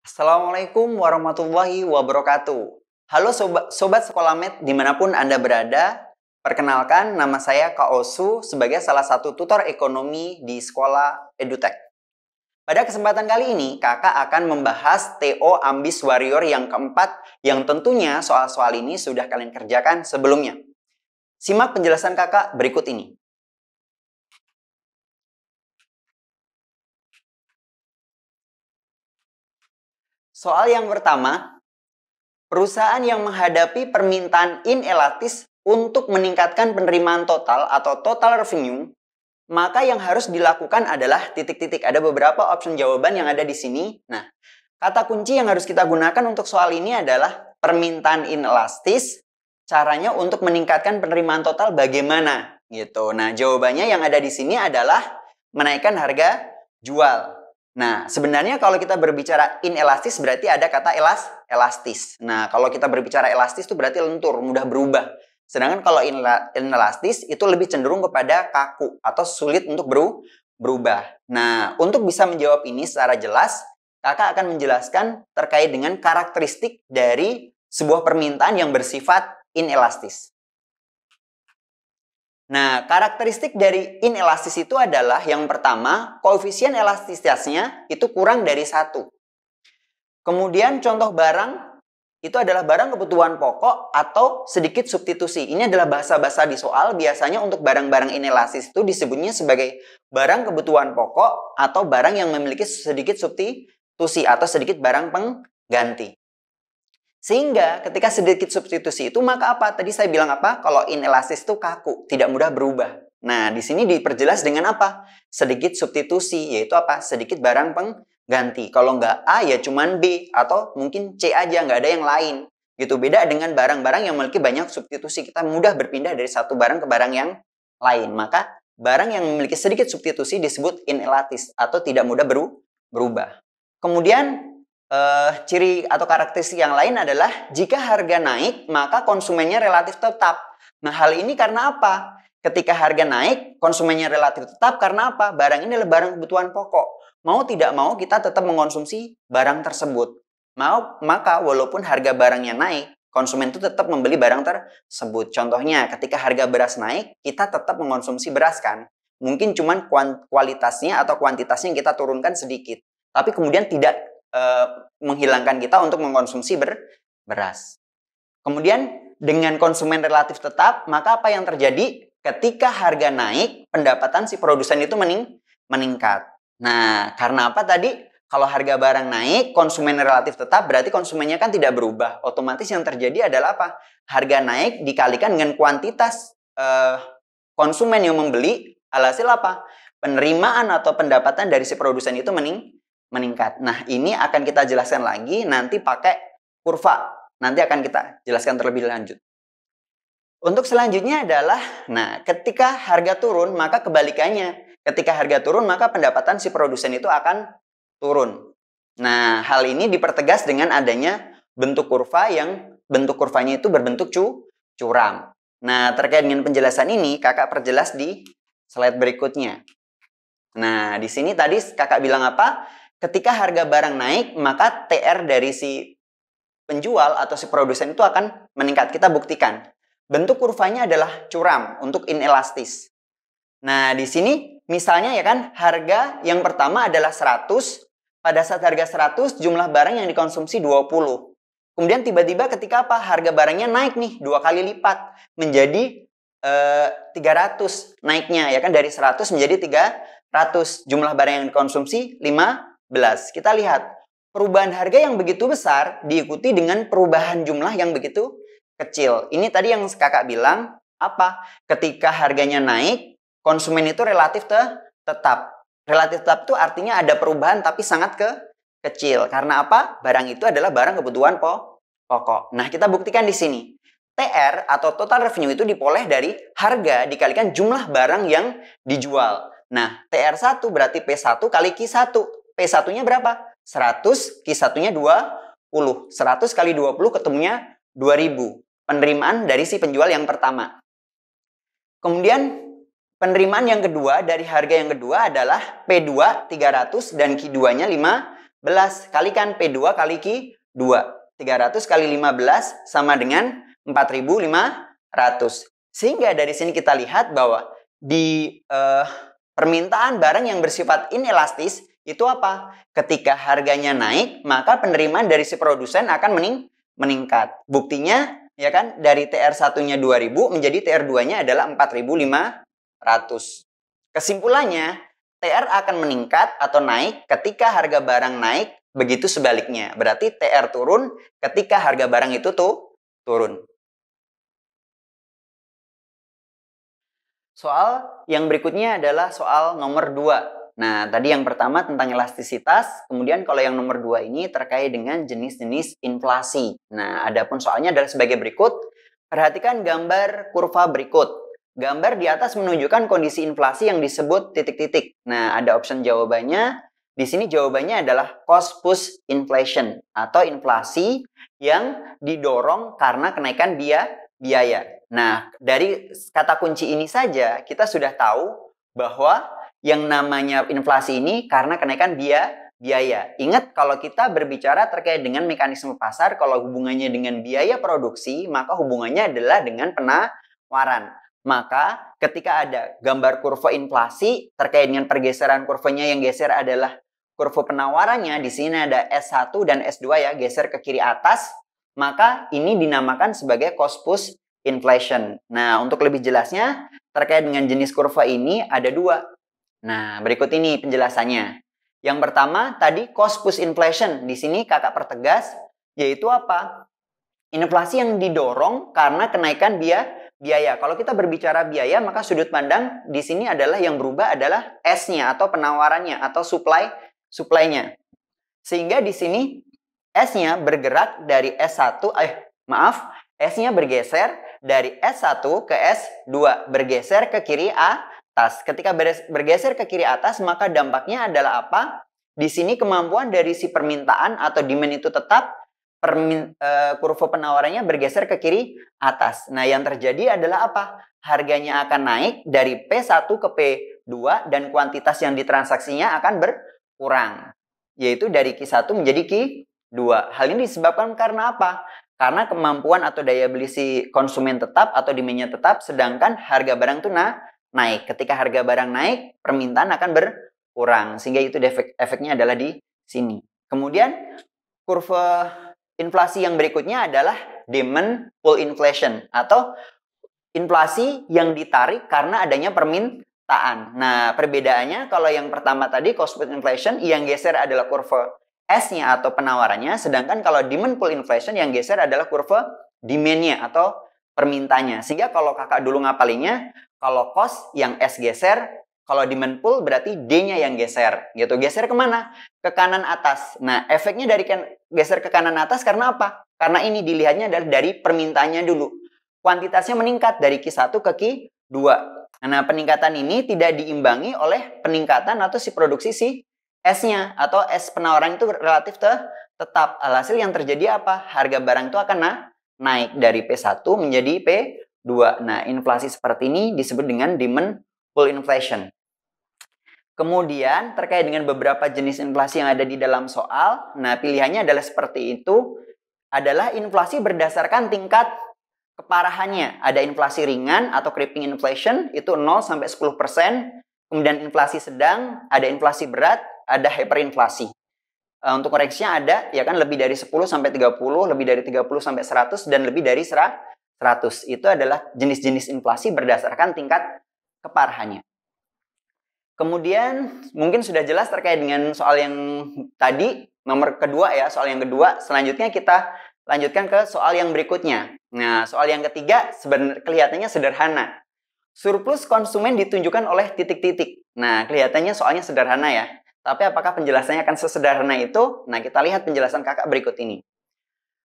Assalamualaikum warahmatullahi wabarakatuh. Halo sobat Sekolamed dimanapun Anda berada. Perkenalkan, nama saya Kak Osu sebagai salah satu tutor ekonomi di sekolah EduTech. Pada kesempatan kali ini, kakak akan membahas TO Ambis Warrior yang keempat, yang tentunya soal-soal ini sudah kalian kerjakan sebelumnya. Simak penjelasan kakak berikut ini. Soal yang pertama, perusahaan yang menghadapi permintaan inelastis untuk meningkatkan penerimaan total atau total revenue, maka yang harus dilakukan adalah titik-titik. Ada beberapa opsi jawaban yang ada di sini. Nah, kata kunci yang harus kita gunakan untuk soal ini adalah permintaan inelastis. Caranya untuk meningkatkan penerimaan total bagaimana? Gitu. Nah, jawabannya yang ada di sini adalah menaikkan harga jual. Nah, sebenarnya kalau kita berbicara inelastis berarti ada kata elastis. Nah, kalau kita berbicara elastis itu berarti lentur, mudah berubah. Sedangkan kalau inelastis itu lebih cenderung kepada kaku atau sulit untuk berubah. Nah, untuk bisa menjawab ini secara jelas, kakak akan menjelaskan terkait dengan karakteristik dari sebuah permintaan yang bersifat inelastis. Nah, karakteristik dari inelastis itu adalah yang pertama, koefisien elastisitasnya itu kurang dari 1. Kemudian contoh barang itu adalah barang kebutuhan pokok atau sedikit substitusi. Ini adalah bahasa-bahasa di soal. Biasanya untuk barang-barang inelastis itu disebutnya sebagai barang kebutuhan pokok atau barang yang memiliki sedikit substitusi atau sedikit barang pengganti. Sehingga ketika sedikit substitusi itu maka apa? Tadi saya bilang apa? Kalau inelastis itu kaku, tidak mudah berubah. Nah, di sini diperjelas dengan apa? Sedikit substitusi, yaitu apa? Sedikit barang pengganti. Kalau nggak A ya cuman B atau mungkin C aja, nggak ada yang lain. Gitu. Beda dengan barang-barang yang memiliki banyak substitusi. Kita mudah berpindah dari satu barang ke barang yang lain. Maka barang yang memiliki sedikit substitusi disebut inelastis atau tidak mudah berubah. Kemudian ciri atau karakteristik yang lain adalah jika harga naik, maka konsumennya relatif tetap. Nah, hal ini karena apa? Ketika harga naik, konsumennya relatif tetap karena apa? Barang ini adalah barang kebutuhan pokok. Mau tidak mau, kita tetap mengonsumsi barang tersebut. Maka walaupun harga barangnya naik, konsumen itu tetap membeli barang tersebut. Contohnya, ketika harga beras naik, kita tetap mengonsumsi beras kan? Mungkin cuma kualitasnya atau kuantitasnya yang kita turunkan sedikit. Tapi kemudian tidak menghilangkan kita untuk mengkonsumsi beras. Kemudian dengan konsumen relatif tetap, maka apa yang terjadi? Ketika harga naik, pendapatan si produsen itu meningkat. Nah, karena apa tadi? Kalau harga barang naik, konsumen relatif tetap, berarti konsumennya kan tidak berubah. Otomatis yang terjadi adalah apa? Harga naik dikalikan dengan kuantitas konsumen yang membeli, alhasil apa? Penerimaan atau pendapatan dari si produsen itu meningkat. Nah, ini akan kita jelaskan lagi nanti pakai kurva. Nanti akan kita jelaskan terlebih lanjut. Untuk selanjutnya adalah, nah, ketika harga turun, maka kebalikannya. Ketika harga turun, maka pendapatan si produsen itu akan turun. Nah, hal ini dipertegas dengan adanya bentuk kurva yang bentuk kurvanya itu berbentuk curam. Nah, terkait dengan penjelasan ini, kakak perjelas di slide berikutnya. Nah, di sini tadi kakak bilang apa? Ketika harga barang naik, maka TR dari si penjual atau si produsen itu akan meningkat. Kita buktikan. Bentuk kurvanya adalah curam untuk inelastis. Nah, di sini misalnya ya kan, harga yang pertama adalah 100. Pada saat harga 100, jumlah barang yang dikonsumsi 20. Kemudian tiba-tiba ketika apa? Harga barangnya naik nih, 2 kali lipat. Menjadi 300 naiknya ya kan, dari 100 menjadi 300. Jumlah barang yang dikonsumsi 5. Kita lihat perubahan harga yang begitu besar diikuti dengan perubahan jumlah yang begitu kecil. Ini tadi yang kakak bilang apa? Ketika harganya naik, konsumen itu relatif tetap. Relatif tetap itu artinya ada perubahan tapi sangat kecil. Karena apa? Barang itu adalah barang kebutuhan pokok. Nah, kita buktikan di sini. TR atau total revenue itu diperoleh dari harga dikalikan jumlah barang yang dijual. Nah, TR1 berarti P1 kali Q1. P1-nya berapa? 100, Q1-nya 20. 100 kali 20 ketemunya 2000. Penerimaan dari si penjual yang pertama. Kemudian penerimaan yang kedua dari harga yang kedua adalah P2 300 dan Q2-nya Kalikan P2 kali Q2. 300 kali 15 sama dengan 4.500. Sehingga dari sini kita lihat bahwa di permintaan barang yang bersifat inelastis itu apa? Ketika harganya naik, maka penerimaan dari si produsen akan meningkat. Buktinya, ya kan, dari TR1-nya 2.000 menjadi TR2-nya adalah 4.500. Kesimpulannya, TR akan meningkat atau naik ketika harga barang naik, begitu sebaliknya. Berarti TR turun ketika harga barang itu turun. Soal yang berikutnya adalah soal nomor 2. Nah, tadi yang pertama tentang elastisitas, kemudian kalau yang nomor 2 ini terkait dengan jenis-jenis inflasi. Nah, adapun soalnya adalah sebagai berikut. Perhatikan gambar kurva berikut. Gambar di atas menunjukkan kondisi inflasi yang disebut titik-titik. Nah, ada option jawabannya. Di sini jawabannya adalah cost push inflation atau inflasi yang didorong karena kenaikan biaya. Nah, dari kata kunci ini saja kita sudah tahu bahwa yang namanya inflasi ini karena kenaikan biaya. Ingat, kalau kita berbicara terkait dengan mekanisme pasar, kalau hubungannya dengan biaya produksi, maka hubungannya adalah dengan penawaran. Maka ketika ada gambar kurva inflasi terkait dengan pergeseran kurvanya, yang geser adalah kurva penawarannya, di sini ada S1 dan S2 ya, geser ke kiri atas, maka ini dinamakan sebagai cost push inflation. Nah, untuk lebih jelasnya terkait dengan jenis kurva ini ada 2. Nah, berikut ini penjelasannya. Yang pertama tadi cost push inflation. Di sini kakak pertegas, yaitu apa? Inflasi yang didorong karena kenaikan biaya. Kalau kita berbicara biaya, maka sudut pandang di sini adalah yang berubah adalah S-nya atau penawarannya atau supply-nya. Sehingga di sini S-nya bergerak dari S-nya bergeser dari S1 ke S2, bergeser ke kiri atas. Ketika bergeser ke kiri atas, maka dampaknya adalah apa? Di sini kemampuan dari si permintaan atau demand itu tetap, kurva penawarannya bergeser ke kiri atas. Nah, yang terjadi adalah apa? Harganya akan naik dari P1 ke P2 dan kuantitas yang ditransaksinya akan berkurang, yaitu dari Q1 menjadi Q2. Hal ini disebabkan karena apa? Karena kemampuan atau daya beli si konsumen tetap atau demand-nya tetap, sedangkan harga barang itu naik. Ketika harga barang naik, permintaan akan berkurang. Sehingga itu efeknya adalah di sini. Kemudian kurva inflasi yang berikutnya adalah demand pull inflation atau inflasi yang ditarik karena adanya permintaan. Nah, perbedaannya kalau yang pertama tadi cost push inflation, yang geser adalah kurva S-nya atau penawarannya, sedangkan kalau demand pull inflation yang geser adalah kurva demand-nya atau permintanya. Sehingga kalau kakak dulu ngapalinnya, kalau cost yang S geser, kalau demand pull berarti D-nya yang geser. Gitu. Geser kemana? Ke kanan atas. Nah, efeknya dari geser ke kanan atas karena apa? Karena ini dilihatnya adalah dari permintaannya dulu. Kuantitasnya meningkat dari Q1 ke Q2. Nah, peningkatan ini tidak diimbangi oleh peningkatan atau si produksi si S-nya atau S penawaran itu relatif tetap. Alhasil yang terjadi apa? Harga barang itu akan naik dari P1 menjadi P2. Nah, inflasi seperti ini disebut dengan demand pull inflation. Kemudian terkait dengan beberapa jenis inflasi yang ada di dalam soal, nah pilihannya adalah seperti itu, adalah inflasi berdasarkan tingkat keparahannya. Ada inflasi ringan atau creeping inflation, itu 0 sampai 10%. Kemudian inflasi sedang, ada inflasi berat, ada hyperinflasi. Untuk koreksinya ada, ya kan, lebih dari 10 sampai 30, lebih dari 30 sampai 100, dan lebih dari 100. Itu adalah jenis-jenis inflasi berdasarkan tingkat keparahannya. Kemudian mungkin sudah jelas terkait dengan soal yang tadi, nomor kedua ya, soal yang kedua. Selanjutnya kita lanjutkan ke soal yang berikutnya. Nah, soal yang ketiga sebenarnya kelihatannya sederhana. Surplus konsumen ditunjukkan oleh titik-titik. Nah, kelihatannya soalnya sederhana ya. Tapi apakah penjelasannya akan sesederhana itu? Nah, kita lihat penjelasan kakak berikut ini.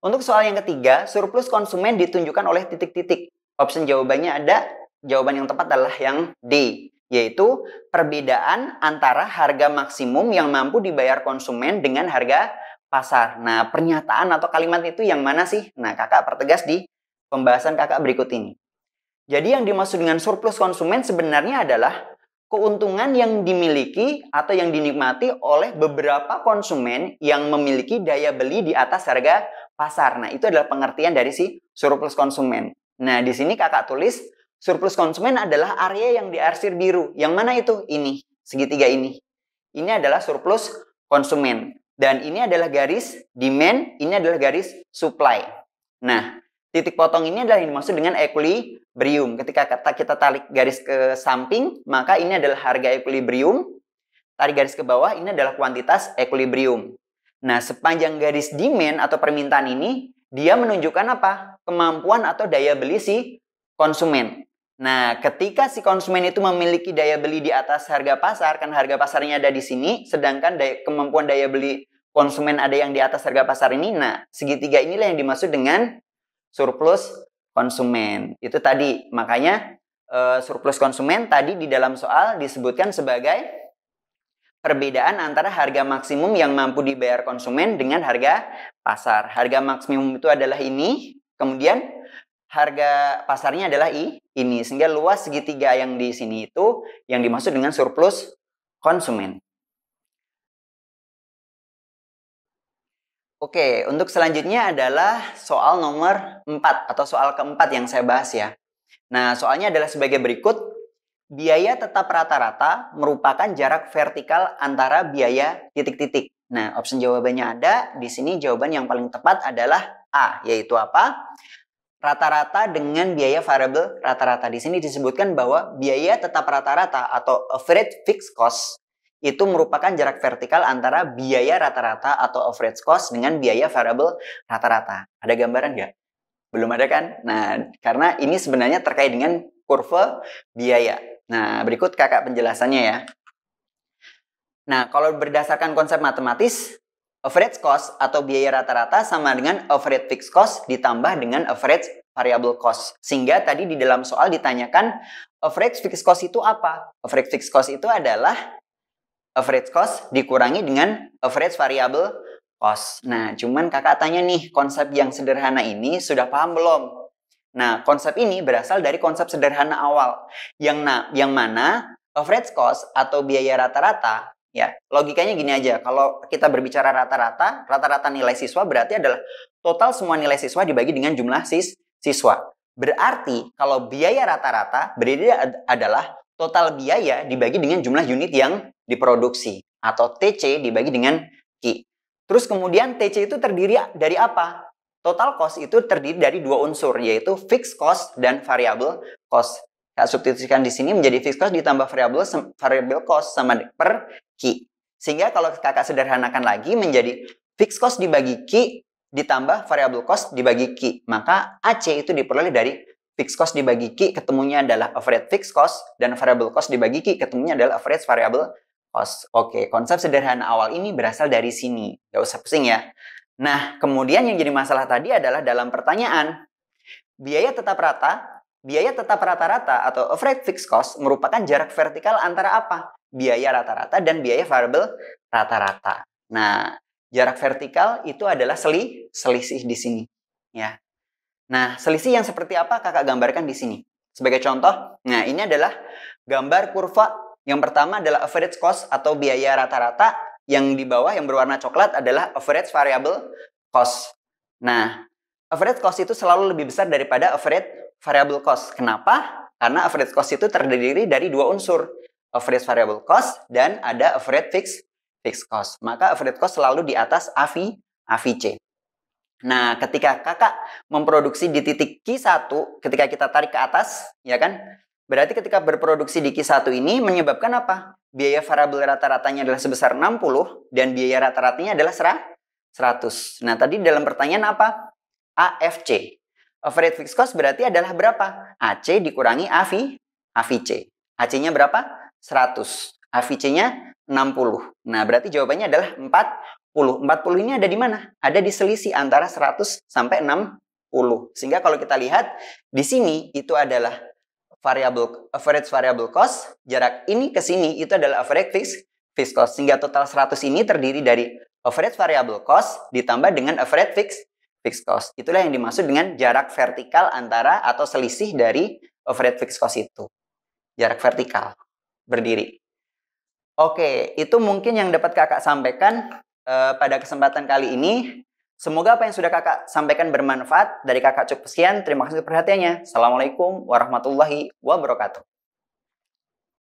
Untuk soal yang ketiga, surplus konsumen ditunjukkan oleh titik-titik. Opsi jawabannya ada, jawaban yang tepat adalah yang D, yaitu perbedaan antara harga maksimum yang mampu dibayar konsumen dengan harga pasar. Nah, pernyataan atau kalimat itu yang mana sih? Nah, kakak pertegas di pembahasan kakak berikut ini. Jadi yang dimaksud dengan surplus konsumen sebenarnya adalah keuntungan yang dimiliki atau yang dinikmati oleh beberapa konsumen yang memiliki daya beli di atas harga pasar. Nah, itu adalah pengertian dari si surplus konsumen. Nah, di sini kakak tulis surplus konsumen adalah area yang diarsir biru. Yang mana itu? Ini, segitiga ini. Ini adalah surplus konsumen. Dan ini adalah garis demand, ini adalah garis supply. Nah, titik potong ini adalah yang dimaksud dengan equilibrium. Ketika kita tarik garis ke samping, maka ini adalah harga equilibrium. Tarik garis ke bawah, ini adalah kuantitas equilibrium. Nah, sepanjang garis demand atau permintaan ini, dia menunjukkan apa? Kemampuan atau daya beli si konsumen. Nah, ketika si konsumen itu memiliki daya beli di atas harga pasar, kan harga pasarnya ada di sini, sedangkan kemampuan daya beli konsumen ada yang di atas harga pasar ini. Nah, segitiga inilah yang dimaksud dengan surplus konsumen. Itu tadi, makanya surplus konsumen tadi di dalam soal disebutkan sebagai perbedaan antara harga maksimum yang mampu dibayar konsumen dengan harga pasar. Harga maksimum itu adalah ini, kemudian harga pasarnya adalah ini. Sehingga luas segitiga yang di sini itu yang dimaksud dengan surplus konsumen. Oke, untuk selanjutnya adalah soal nomor 4 atau soal keempat yang saya bahas ya. Nah, soalnya adalah sebagai berikut. Biaya tetap rata-rata merupakan jarak vertikal antara biaya titik-titik. Nah, opsi jawabannya ada. Di sini jawaban yang paling tepat adalah A, yaitu apa? Rata-rata dengan biaya variabel rata-rata. Di sini disebutkan bahwa biaya tetap rata-rata atau average fixed cost itu merupakan jarak vertikal antara biaya rata-rata atau average cost dengan biaya variabel rata-rata. Ada gambaran nggak? Belum ada kan? Nah, karena ini sebenarnya terkait dengan kurva biaya. Nah, berikut kakak penjelasannya ya. Nah, kalau berdasarkan konsep matematis, average cost atau biaya rata-rata sama dengan average fixed cost ditambah dengan average variable cost. Sehingga tadi di dalam soal ditanyakan average fixed cost itu apa? Average fixed cost itu adalah average cost dikurangi dengan average variable cost. Nah, cuman kakak tanya nih, konsep yang sederhana ini sudah paham belum? Nah, konsep ini berasal dari konsep sederhana awal. Yang mana average cost atau biaya rata-rata, ya, logikanya gini aja. Kalau kita berbicara rata-rata nilai siswa berarti adalah total semua nilai siswa dibagi dengan jumlah siswa. Berarti kalau biaya rata-rata berarti adalah total biaya dibagi dengan jumlah unit yang diproduksi. Atau TC dibagi dengan Q. Terus kemudian TC itu terdiri dari apa? Total cost itu terdiri dari dua unsur, yaitu fixed cost dan variable cost. Saya substitusikan di sini menjadi fixed cost ditambah variable cost sama per Q. Sehingga kalau kakak sederhanakan lagi menjadi fixed cost dibagi Q ditambah variable cost dibagi Q. Maka AC itu diperoleh dari fixed cost dibagi Q, ketemunya adalah average fixed cost, dan variable cost dibagi Q, ketemunya adalah average variable cost. Oke, konsep sederhana awal ini berasal dari sini. Gak usah pusing ya. Nah, kemudian yang jadi masalah tadi adalah dalam pertanyaan, biaya tetap rata-rata atau average fixed cost merupakan jarak vertikal antara apa? Biaya rata-rata dan biaya variable rata-rata. Nah, jarak vertikal itu adalah selisih di sini. Ya. Nah, selisih yang seperti apa kakak gambarkan di sini. Sebagai contoh, nah ini adalah gambar kurva. Yang pertama adalah average cost atau biaya rata-rata. Yang di bawah yang berwarna coklat adalah average variable cost. Nah, average cost itu selalu lebih besar daripada average variable cost. Kenapa? Karena average cost itu terdiri dari dua unsur. Average variable cost dan ada average fixed cost. Maka average cost selalu di atas AVC. Nah, ketika kakak memproduksi di titik Q1, ketika kita tarik ke atas, ya kan? Berarti ketika berproduksi di Q1 ini menyebabkan apa? Biaya variabel rata-ratanya adalah sebesar 60 dan biaya rata-ratanya adalah 100. Nah, tadi dalam pertanyaan apa? AFC. Average fixed cost berarti adalah berapa? AC dikurangi AVC. AC-nya berapa? 100. AVC-nya 60. Nah, berarti jawabannya adalah 40. 40 ini ada di mana? Ada di selisih antara 100 sampai 60. Sehingga kalau kita lihat di sini itu adalah average variable cost, jarak ini ke sini itu adalah average fixed cost. Sehingga total 100 ini terdiri dari average variable cost ditambah dengan average fixed cost. Itulah yang dimaksud dengan jarak vertikal antara atau selisih dari average fixed cost itu. Jarak vertikal. berdiri. Oke, itu mungkin yang dapat kakak sampaikan pada kesempatan kali ini. Semoga apa yang sudah kakak sampaikan bermanfaat. Dari kakak cukup sekian, terima kasih perhatiannya. Assalamualaikum warahmatullahi wabarakatuh.